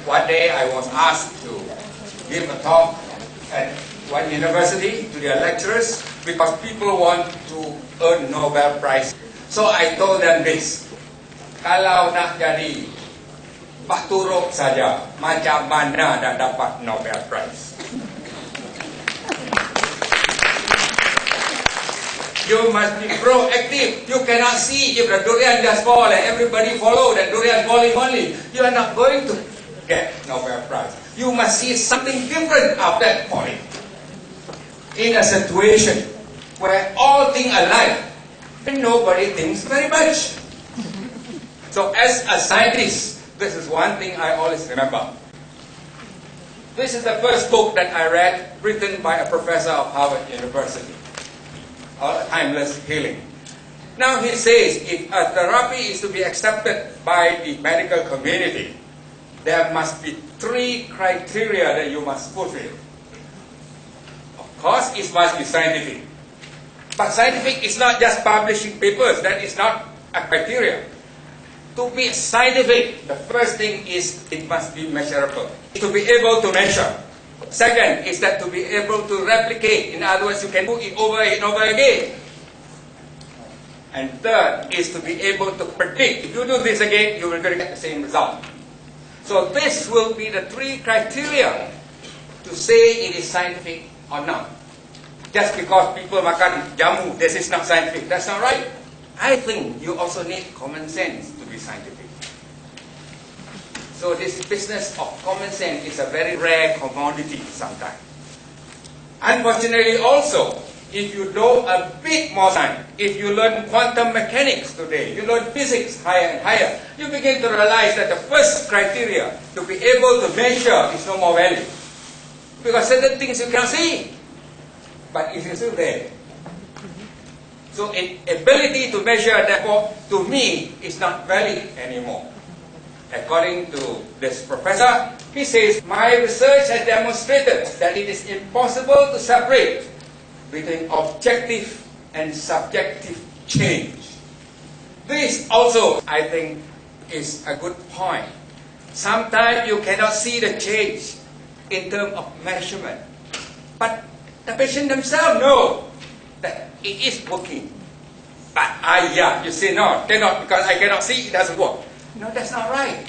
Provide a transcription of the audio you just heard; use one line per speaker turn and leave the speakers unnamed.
One day I was asked to give a talk at one university to their lecturers because people want to earn Nobel Prize. So I told them this, kalau nak jadi Pak Turuk saja, macam mana nak dapat Nobel Prize? You must be proactive. You cannot see if the durian just fall and everybody follow that durian falling only. You are not going to get Nobel Prize. You must see something different of that falling. In a situation where all things are alike, and nobody thinks very much. So as a scientist, this is one thing I always remember. This is the first book that I read, written by a professor of Harvard University. Timeless healing. Now he says, if a therapy is to be accepted by the medical community, there must be 3 criteria that you must fulfill. Of course, it must be scientific. But scientific is not just publishing papers. That is not a criteria. To be scientific, the first thing is it must be measurable. To be able to measure. Second is that to be able to replicate. In other words, you can do it over and over again. And third is to be able to predict. If you do this again, you will get the same result. So this will be the 3 criteria to say it is scientific or not. Just because people makan jamu, this is not scientific. That's not right. I think you also need common sense to be scientific. So this business of common sense is a very rare commodity sometimes. Unfortunately also, if you know a bit more science, if you learn quantum mechanics today, you learn physics higher and higher, you begin to realize that the first criteria to be able to measure is no more value. Because certain things you cannot see, but it is still there. So ability to measure, therefore, to me, is not valid anymore. According to this professor, he says, my research has demonstrated that it is impossible to separate between objective and subjective change. This also, I think, is a good point. Sometimes you cannot see the change in terms of measurement, but the patient themselves know that it is working. But yeah, you say no, cannot, because I cannot see, it doesn't work. No, that's not right.